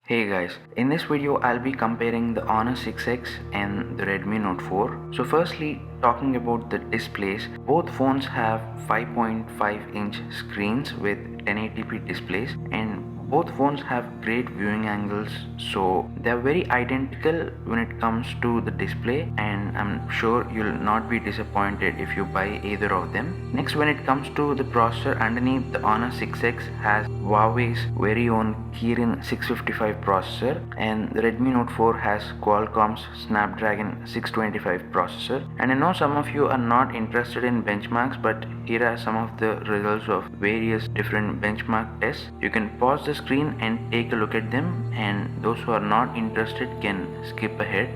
Hey guys, in this video I'll be comparing the Honor 6X and the Redmi Note 4. So firstly, talking about the displays, both phones have 5.5-inch screens with 1080p displays and both phones have great viewing angles, so they're very identical when it comes to the display, and I'm sure you'll not be disappointed if you buy either of them. Next, when it comes to the processor, underneath the Honor 6X has Huawei's very own Kirin 655 processor, and the Redmi Note 4 has Qualcomm's Snapdragon 625 processor. And I know some of you are not interested in benchmarks, but here are some of the results of various different benchmark tests. You can pause the screen and take a look at them, and those who are not interested can skip ahead.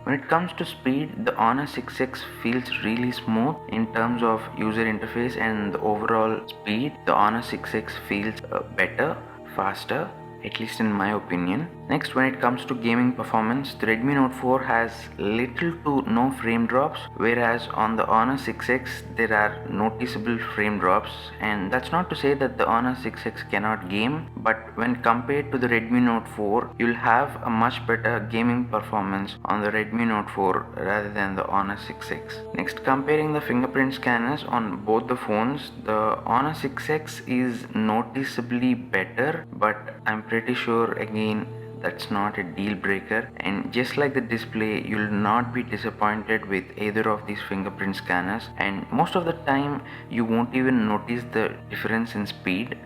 When it comes to speed, the Honor 6X feels really smooth in terms of user interface and the overall speed. The Honor 6X feels better, faster, at least in my opinion. Next, when it comes to gaming performance, the Redmi Note 4 has little to no frame drops, whereas on the Honor 6X there are noticeable frame drops. And that's not to say that the Honor 6X cannot game, but when compared to the Redmi Note 4, you'll have a much better gaming performance on the Redmi Note 4 rather than the Honor 6X. Next, comparing the fingerprint scanners on both the phones, the Honor 6X is noticeably better, but I'm pretty sure again that's not a deal breaker, and just like the display, you'll not be disappointed with either of these fingerprint scanners, and most of the time you won't even notice the difference in speed.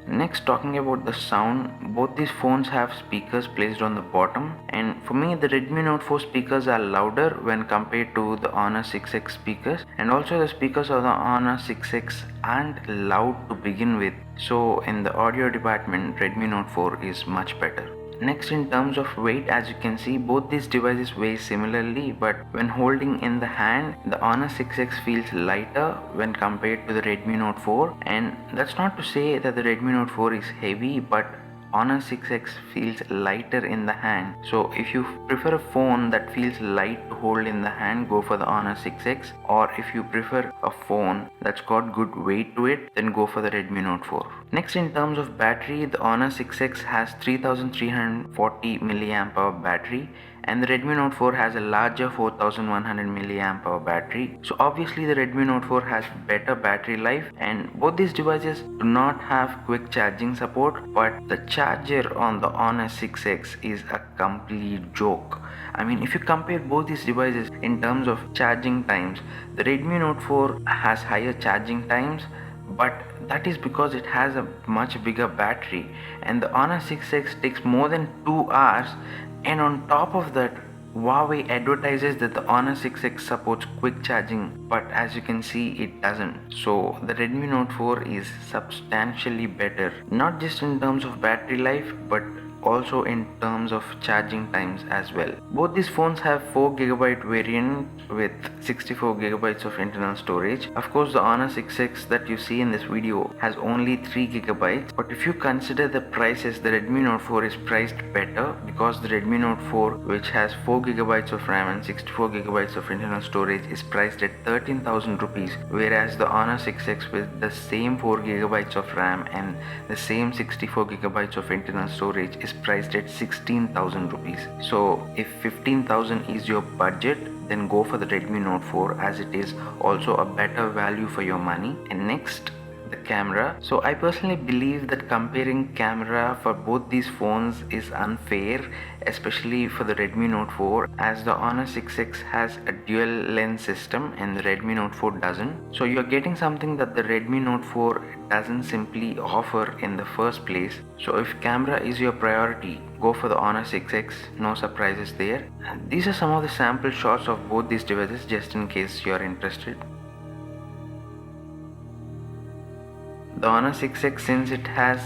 Next, talking about the sound, both these phones have speakers placed on the bottom, and for me the Redmi Note 4 speakers are louder when compared to the Honor 6X speakers, and also the speakers of the Honor 6X aren't loud to begin with, so in the audio department Redmi Note 4 is much better. Next, in terms of weight, as you can see, both these devices weigh similarly, but when holding in the hand, the Honor 6X feels lighter when compared to the Redmi Note 4, and that's not to say that the Redmi Note 4 is heavy, but Honor 6X feels lighter in the hand. So if you prefer a phone that feels light to hold in the hand, go for the Honor 6X, or if you prefer a phone that's got good weight to it, then go for the Redmi Note 4. Next, in terms of battery, the Honor 6X has 3340 mAh battery, and the Redmi Note 4 has a larger 4100 mAh battery. So obviously the Redmi Note 4 has better battery life, and both these devices do not have quick charging support, but the charger on the Honor 6X is a complete joke. I mean, if you compare both these devices in terms of charging times, the Redmi Note 4 has higher charging times, but that is because it has a much bigger battery, and the Honor 6X takes more than 2 hours, and on top of that, Huawei advertises that the Honor 6X supports quick charging, but as you can see, it doesn't. So the Redmi Note 4 is substantially better, not just in terms of battery life, but also in terms of charging times as well. Both these phones have 4GB variant with 64GB of internal storage. Of course, the Honor 6X that you see in this video has only 3GB, but if you consider the prices, the Redmi Note 4 is priced better, because the Redmi Note 4, which has 4GB of RAM and 64GB of internal storage, is priced at 13,000 rupees, whereas the Honor 6X with the same 4GB of RAM and the same 64GB of internal storage is priced at 16,000 rupees. So if 15,000 is your budget, then go for the Redmi Note 4, as it is also a better value for your money. And next, the camera. So I personally believe that comparing camera for both these phones is unfair, especially for the Redmi Note 4, as the Honor 6X has a dual lens system and the Redmi Note 4 doesn't. So you're getting something that the Redmi Note 4 doesn't simply offer in the first place. So if camera is your priority, go for the Honor 6X, no surprises there. These are some of the sample shots of both these devices just in case you're interested. The Honor 6X, since it has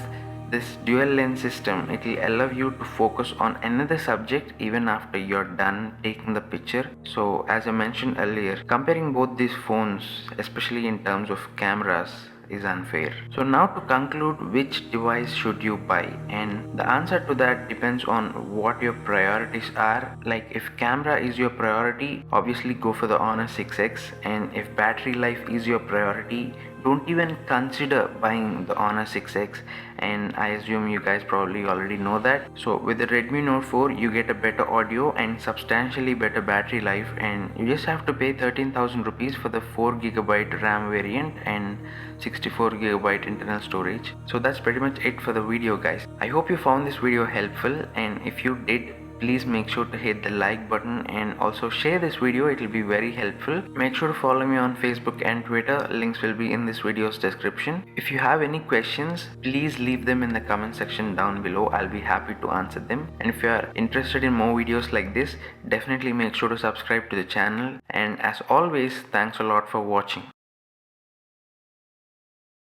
this dual lens system, it will allow you to focus on another subject even after you're done taking the picture. So as I mentioned earlier, comparing both these phones, especially in terms of cameras, is unfair. So now to conclude, which device should you buy? And the answer to that depends on what your priorities are. Like if camera is your priority, obviously go for the Honor 6X, and if battery life is your priority, don't even consider buying the Honor 6X, and I assume you guys probably already know that. So with the Redmi Note 4 you get a better audio and substantially better battery life, and you just have to pay 13,000 rupees for the 4GB RAM variant and 64GB internal storage. So that's pretty much it for the video, guys. I hope you found this video helpful, and if you did, please make sure to hit the like button and also share this video. It will be very helpful. Make sure to follow me on Facebook and Twitter. Links will be in this video's description. If you have any questions, please leave them in the comment section down below. I'll be happy to answer them. And if you are interested in more videos like this, definitely make sure to subscribe to the channel. And as always, thanks a lot for watching.